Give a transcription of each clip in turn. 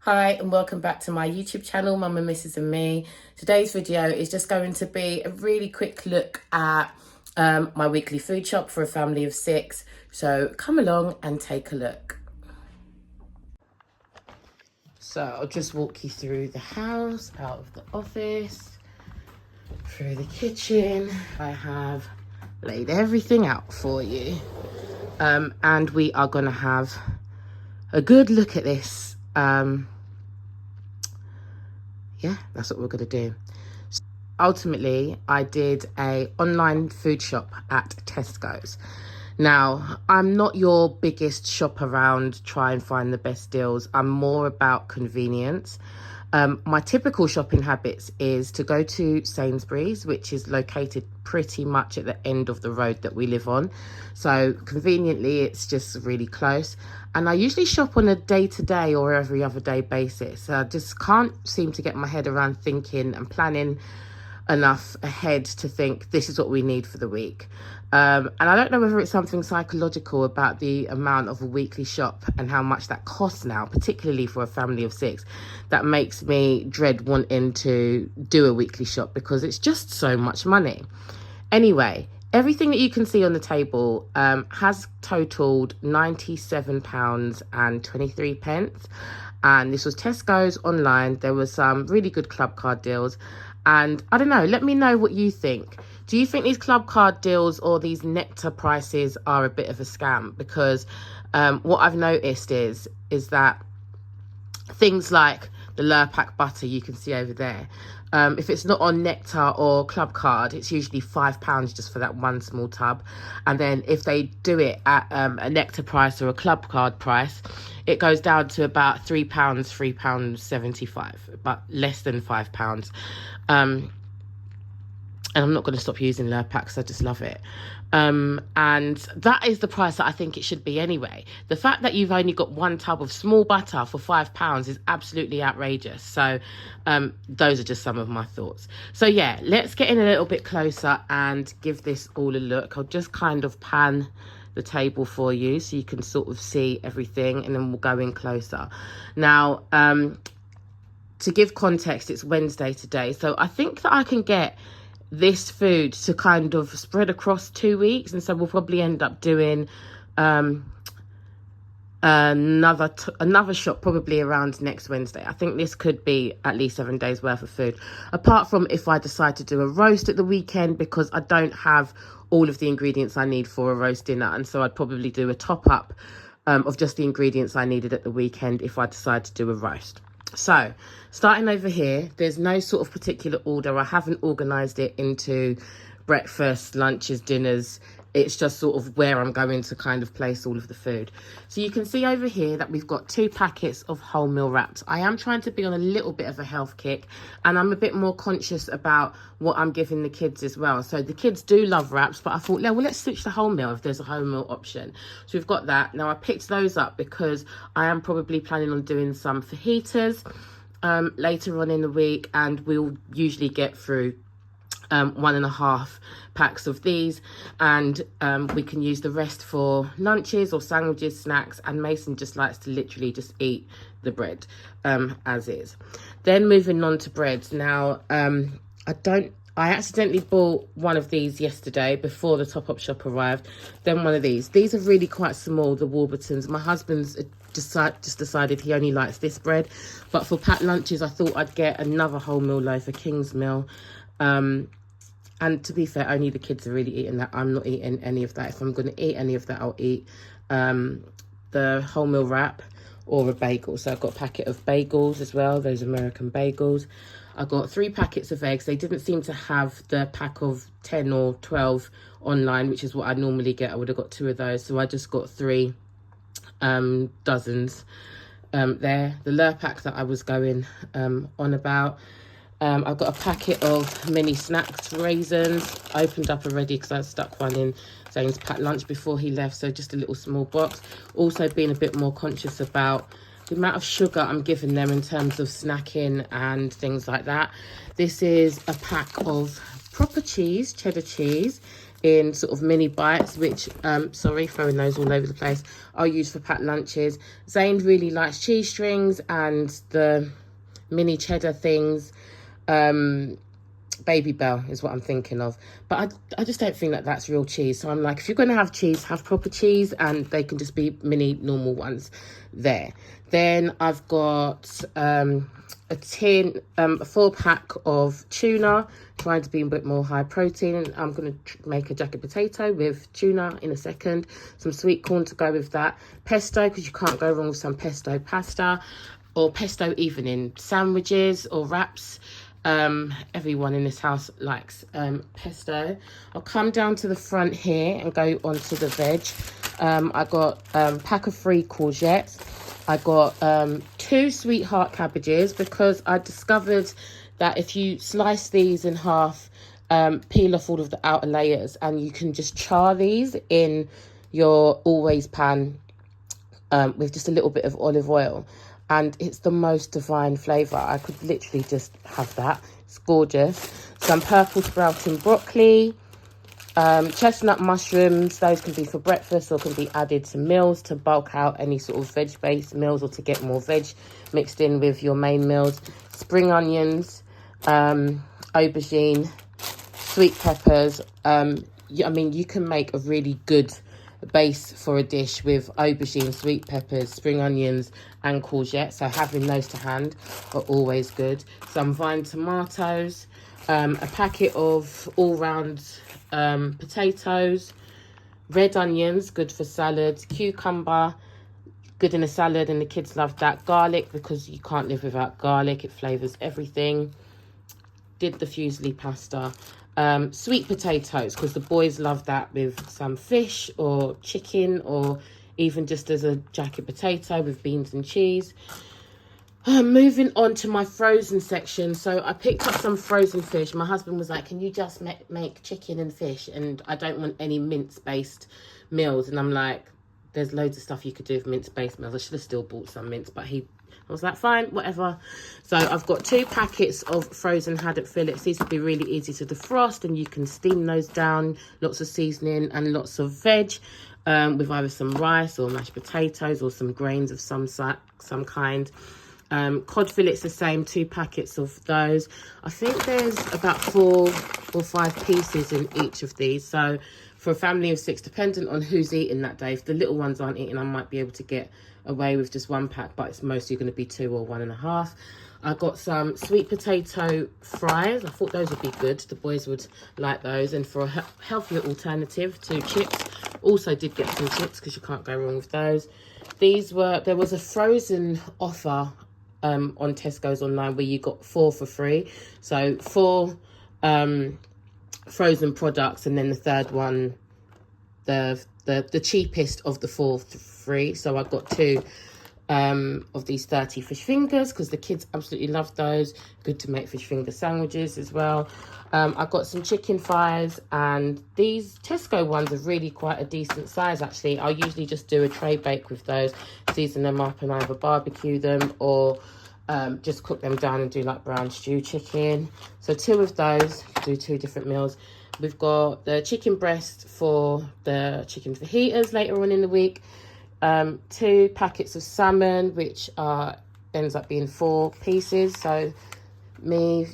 Hi and welcome back to my YouTube channel, Mum and Mrs and Me. Today's video is just going to be a really quick look at my weekly food shop for a family of 6. So come along and take a look. So I'll just walk you through the house, out of the office, through the kitchen. I have laid everything out for you. And we are going to have a good look at this. Yeah, that's what we're going to do. So ultimately, I did a online food shop at Tesco's. Now, I'm not your biggest shop around, try and find the best deals. I'm more about convenience. My typical shopping habits is to go to Sainsbury's, which is located pretty much at the end of the road that we live on. So conveniently, it's just really close. And I usually shop on a day-to-day or every other day basis. I just can't seem to get my head around thinking and planning enough ahead to think this is what we need for the week. And I don't know whether it's something psychological about the amount of a weekly shop and how much that costs now, particularly for a family of 6, that makes me dread wanting to do a weekly shop because it's just so much money. Anyway, everything that you can see on the table has totaled £97.23. And this was Tesco's online. There was some really good club card deals. And I don't know, let me know what you think. Do you think these club card deals or these nectar prices are a bit of a scam? Because what I've noticed is that things like the Lurpak butter you can see over there, if it's not on nectar or club card, it's usually £5 just for that one small tub. And then if they do it at a nectar price or a club card price, it goes down to about £3, £3.75, but less than £5. And I'm not going to stop using Lurpak because I just love it. And that is the price that I think it should be anyway. The fact that you've only got one tub of small butter for £5 is absolutely outrageous. So those are just some of my thoughts. So yeah, let's get in a little bit closer and give this all a look. I'll just kind of pan the table for you so you can sort of see everything, and then we'll go in closer. Now, to give context, it's Wednesday today. So I think that I can get this food to kind of spread across 2 weeks, and so we'll probably end up doing another shop probably around next Wednesday. I think this could be at least 7 days worth of food, apart from if I decide to do a roast at the weekend, because I don't have all of the ingredients I need for a roast dinner, and so I'd probably do a top up of just the ingredients I needed at the weekend if I decide to do a roast. So starting over here, there's no sort of particular order. I haven't organised it into breakfast, lunches, dinners. It's just sort of where I'm going to kind of place all of the food. So you can see over here that we've got 2 packets of wholemeal wraps. I am trying to be on a little bit of a health kick, and I'm a bit more conscious about what I'm giving the kids as well. So the kids do love wraps, but I thought, well, let's switch to wholemeal if there's a wholemeal option. So we've got that. Now I picked those up because I am probably planning on doing some fajitas later on in the week, and we'll usually get through 1.5 packs of these, and we can use the rest for lunches or sandwiches, snacks, and Mason just likes to literally just eat the bread as is. Then moving on to breads. Now I accidentally bought one of these yesterday before the top-up shop arrived, then one of these. These are really quite small, the Warburtons. My husband's just decided he only likes this bread, but for packed lunches I thought I'd get another wholemeal loaf, a King's Meal. And to be fair, only the kids are really eating that. I'm not eating any of that. If I'm going to eat any of that, I'll eat the wholemeal wrap or a bagel. So I've got a packet of bagels as well, those American bagels. I got 3 packets of eggs. They didn't seem to have the pack of 10 or 12 online, which is what I normally get. I would have got 2 of those. So I just got 3 dozens there. The Lurpak that I was going on about. I've got a packet of mini snacks raisins opened up already because I stuck one in Zane's packed lunch before he left, so just a little small box. Also being a bit more conscious about the amount of sugar I'm giving them in terms of snacking and things like that. This is a pack of proper cheese, cheddar cheese. in sort of mini bites, which, sorry, throwing those all over the place, I'll use for packed lunches. Zane really likes cheese strings and the mini cheddar things. Baby Bell is what I'm thinking of, but I just don't think that that's real cheese. So I'm like, if you're going to have cheese, have proper cheese, and they can just be mini normal ones there. Then I've got a 4-pack of tuna, trying to be a bit more high protein. I'm going to make a jacket potato with tuna in a second. Some sweet corn to go with that. Pesto, because you can't go wrong with some pesto pasta, or pesto even in sandwiches or wraps. Everyone in this house likes pesto. I'll come down to the front here and go onto the veg. I got pack of 3 courgettes. I got 2 sweetheart cabbages, because I discovered that if you slice these in half, peel off all of the outer layers, and you can just char these in your always pan with just a little bit of olive oil. And it's the most divine flavour. I could literally just have that. It's gorgeous. Some purple sprouting broccoli, chestnut mushrooms. Those can be for breakfast or can be added to meals to bulk out any sort of veg-based meals, or to get more veg mixed in with your main meals. Spring onions, aubergine, sweet peppers. I mean, you can make a really good base for a dish with aubergine, sweet peppers, spring onions and courgette. So having those to hand are always good. Some vine tomatoes, a packet of all-round potatoes, red onions, good for salads, cucumber, good in a salad, and the kids love that. Garlic, because you can't live without garlic, it flavours everything. Did the fusilli pasta. Sweet potatoes, because the boys love that with some fish or chicken, or even just as a jacket potato with beans and cheese. Moving on to my frozen section. So I picked up some frozen fish. My husband was like, can you just make chicken and fish? And I don't want any mince-based meals. And I'm like, there's loads of stuff you could do with mince-based meals. I should have still bought some mince, but I was like, fine, whatever. So I've got 2 packets of frozen haddock fillets. These would be really easy to defrost, and you can steam those down. Lots of seasoning and lots of veg, with either some rice or mashed potatoes or some grains of some kind. Cod fillets, the same, 2 packets of those. I think there's about 4 or 5 pieces in each of these. So for a family of 6, dependent on who's eating that day, if the little ones aren't eating, I might be able to get away with just 1 pack, but it's mostly going to be 2 or 1.5. I got some sweet potato fries. I thought those would be good. The boys would like those. And for a healthier alternative to chips, also did get some chips, because you can't go wrong with those. There was a frozen offer on Tesco's online where you got 4 for free. So 4 frozen products, and then the third one, the cheapest of the 4 for free. So I got 2 of these 30 fish fingers, because the kids absolutely love those. Good to make fish finger sandwiches as well. I got some chicken thighs, and these Tesco ones are really quite a decent size actually. I'll usually just do a tray bake with those, season them up and either barbecue them or just cook them down and do like brown stew chicken. So 2 of those, do 2 different meals. We've got the chicken breast for the chicken fajitas later on in the week. 2 packets of salmon, which ends up being 4 pieces. So me,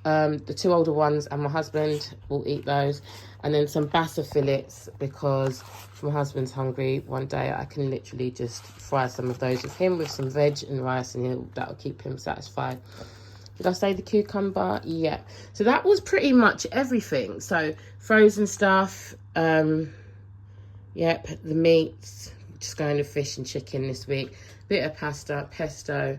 the 2 older ones and my husband will eat those. And then some bassa fillets, because if my husband's hungry one day, I can literally just fry some of those with him with some veg and rice, and that'll keep him satisfied. Did I say the cucumber? Yeah. So that was pretty much everything. So frozen stuff, yep, the meats, just going to fish and chicken this week. Bit of pasta, pesto,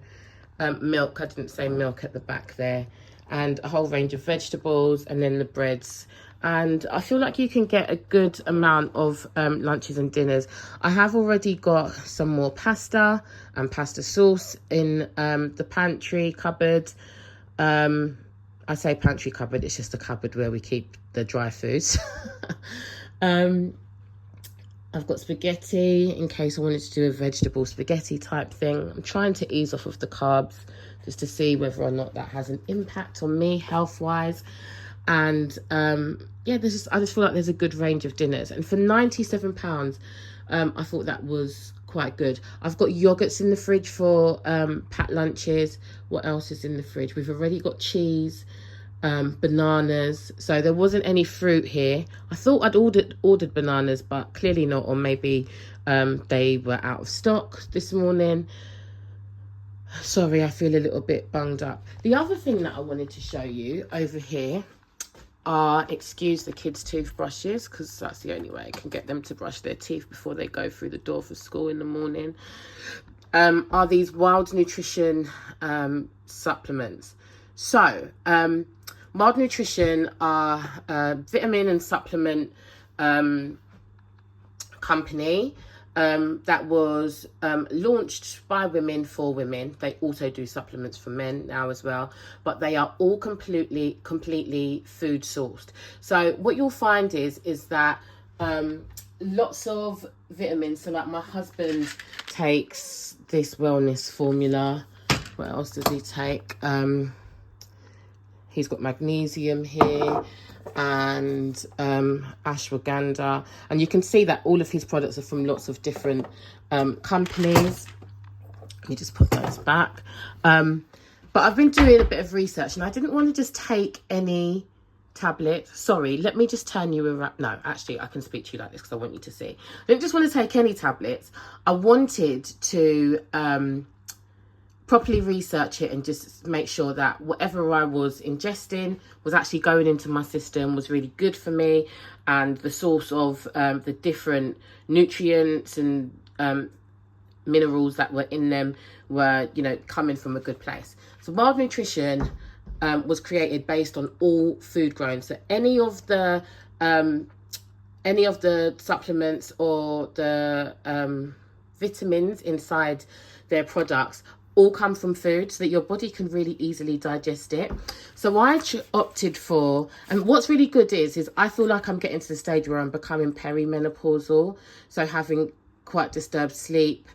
milk. I didn't say milk at the back there. And a whole range of vegetables, and then the breads. And I feel like you can get a good amount of lunches and dinners. I have already got some more pasta and pasta sauce in the pantry cupboard. I say pantry cupboard, it's just a cupboard where we keep the dry foods. I've got spaghetti in case I wanted to do a vegetable spaghetti type thing. I'm trying to ease off of the carbs just to see whether or not that has an impact on me health-wise. And yeah, I just feel like there's a good range of dinners. And for £97, I thought that was quite good. I've got yogurts in the fridge for packed lunches. What else is in the fridge? We've already got cheese, bananas. So there wasn't any fruit here. I thought I'd ordered bananas, but clearly not, or maybe they were out of stock this morning. Sorry, I feel a little bit bunged up. The other thing that I wanted to show you over here are, excuse the kids' toothbrushes, because that's the only way I can get them to brush their teeth before they go through the door for school in the morning, are these Wild Nutrition supplements. So, Wild Nutrition are a vitamin and supplement company that was launched by women for women. They also do supplements for men now as well, but they are all completely food sourced. So what you'll find is that lots of vitamins. So like my husband takes this wellness formula. What else does he take? He's got magnesium here and ashwagandha, and you can see that all of his products are from lots of different companies. Let me just put those back. But I've been doing a bit of research, and I didn't want to just take any tablet. Sorry, let me just turn you around. No, actually, I can speak to you like this because I want you to see. I didn't just want to take any tablets. I wanted to properly research it and just make sure that whatever I was ingesting was actually going into my system, was really good for me, and the source of the different nutrients and minerals that were in them were, you know, coming from a good place. So Wild Nutrition was created based on all food grown. So any of the supplements or the vitamins inside their products all come from food, so that your body can really easily digest it. So I opted for, and what's really good is I feel like I'm getting to the stage where I'm becoming perimenopausal, so having quite disturbed sleep,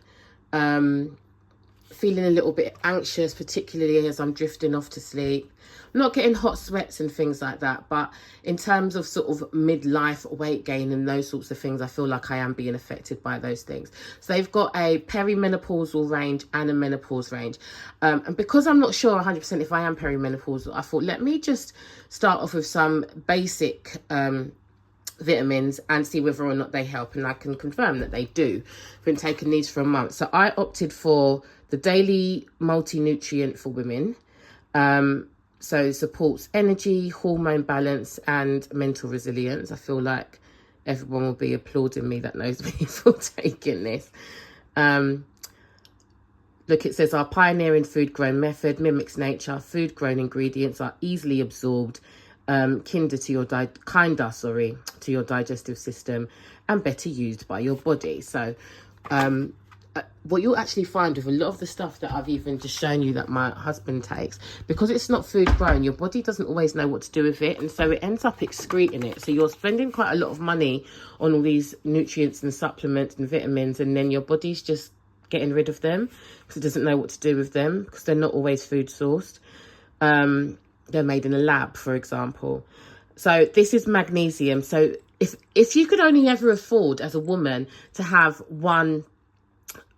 feeling a little bit anxious, particularly as I'm drifting off to sleep. I'm not getting hot sweats and things like that, but in terms of sort of midlife weight gain and those sorts of things, I feel like I am being affected by those things. So they've got a perimenopausal range and a menopause range. And because I'm not sure 100% if I am perimenopausal, I thought, let me just start off with some basic vitamins and see whether or not they help. And I can confirm that they do. I've been taking these for a month. So I opted for the daily multi-nutrient for women. So it supports energy, hormone balance, and mental resilience. I feel like everyone will be applauding me that knows me for taking this. Look, it says our pioneering food grown method mimics nature. Food grown ingredients are easily absorbed, kinder to your digestive system, and better used by your body. So what you'll actually find with a lot of the stuff that I've even just shown you that my husband takes, because it's not food grown, your body doesn't always know what to do with it, and so it ends up excreting it. So you're spending quite a lot of money on all these nutrients and supplements and vitamins, and then your body's just getting rid of them because it doesn't know what to do with them, because they're not always food sourced. They're made in a lab, for example. So this is magnesium. So if you could only ever afford as a woman to have one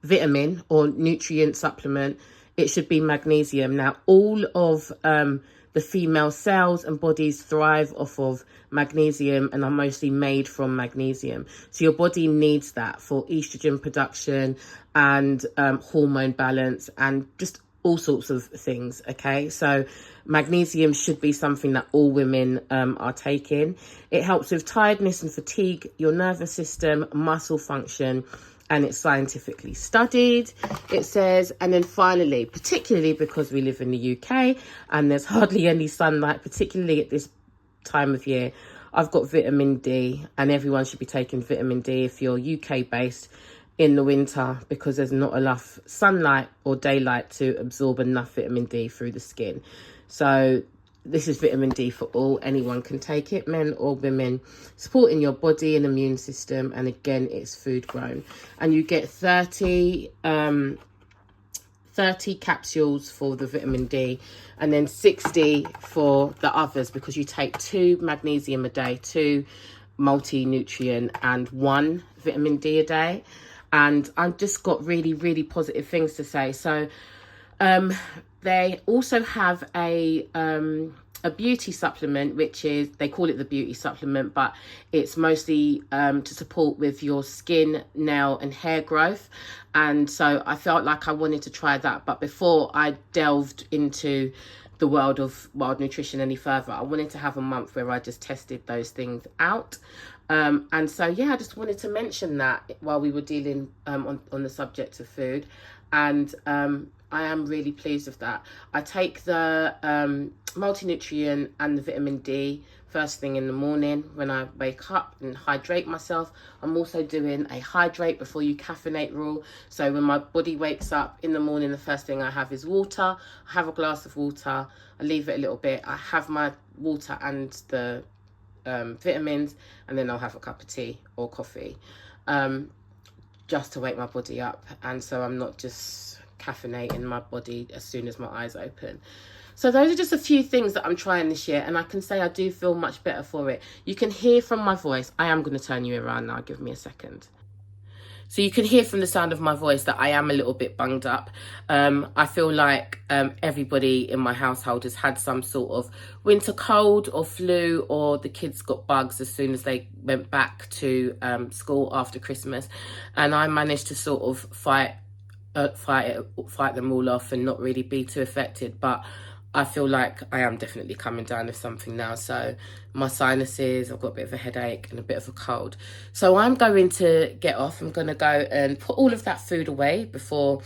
vitamin or nutrient supplement, it should be magnesium. Now, all of the female cells and bodies thrive off of magnesium and are mostly made from magnesium. So your body needs that for estrogen production and hormone balance and just all sorts of things. Okay, so magnesium should be something that all women are taking. It helps with tiredness and fatigue, your nervous system, muscle function, and it's scientifically studied, it says. And then finally, particularly because we live in the UK and there's hardly any sunlight, particularly at this time of year, I've got vitamin D, and everyone should be taking vitamin D if you're UK based in the winter, because there's not enough sunlight or daylight to absorb enough vitamin D through the skin. So this is vitamin D for all. Anyone can take it, men or women, supporting your body and immune system. And again, it's food grown. And you get 30 30 capsules for the vitamin D, and then 60 for the others, because you take 2 magnesium a day, 2 multi-nutrient and 1 vitamin D a day. And I've just got really, really positive things to say. So they also have a beauty supplement, which is, they call it the beauty supplement, but it's mostly to support with your skin, nail and hair growth. And so I felt like I wanted to try that. But before I delved into the world of wild nutrition any further, I wanted to have a month where I just tested those things out. And so, yeah, I just wanted to mention that while we were dealing on the subject of food. And I am really pleased with that. I take the multi-nutrient and the vitamin D first thing in the morning when I wake up and hydrate myself. I'm also doing a hydrate before you caffeinate rule. So when my body wakes up in the morning, the first thing I have is water. I have a glass of water. I leave it a little bit. I have my water and the vitamins, and then I'll have a cup of tea or coffee just to wake my body up. And so I'm not just caffeinating my body as soon as my eyes open. So those are just a few things that I'm trying this year, and I can say I do feel much better for it. You can hear from my voice. I am going to turn you around now. Give me a second. So you can hear from the sound of my voice that I am a little bit bunged up. I feel like everybody in my household has had some sort of winter cold or flu, or the kids got bugs as soon as they went back to school after Christmas. And I managed to sort of fight them all off and not really be too affected. But I feel like I am definitely coming down with something now. So my sinuses, I've got a bit of a headache and a bit of a cold. So I'm going to get off. I'm going to go and put all of that food away before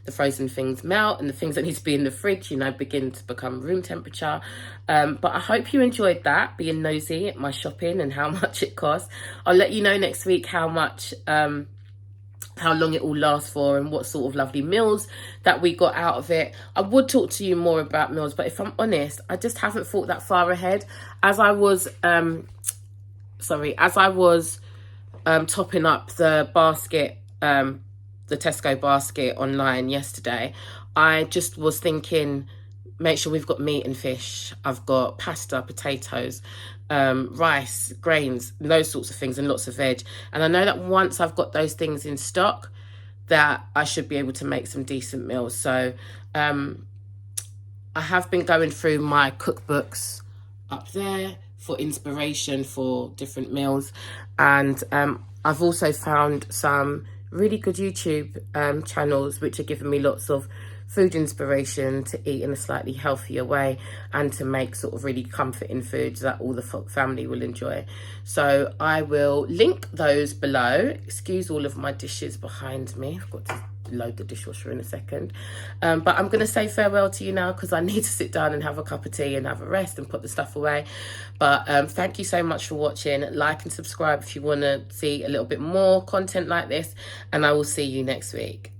the frozen things melt, and the things that need to be in the fridge, you know, begin to become room temperature. But I hope you enjoyed that, being nosy at my shopping and how much it costs. I'll let you know next week how much... how long it all lasts for and what sort of lovely meals that we got out of it. I would talk to you more about meals, but if I'm honest, I just haven't thought that far ahead. As I was topping up the basket, the Tesco basket online yesterday, I just was thinking, make sure we've got meat and fish. I've got pasta, potatoes, rice, grains, those sorts of things, and lots of veg. And I know that once I've got those things in stock, that I should be able to make some decent meals. So I have been going through my cookbooks up there for inspiration for different meals. And I've also found some really good YouTube channels which are giving me lots of food inspiration to eat in a slightly healthier way and to make sort of really comforting foods that all the family will enjoy. So I will link those below. Excuse all of my dishes behind me. I've got to load the dishwasher in a second. But I'm going to say farewell to you now because I need to sit down and have a cup of tea and have a rest and put the stuff away. But thank you so much for watching. Like and subscribe if you want to see a little bit more content like this, and I will see you next week.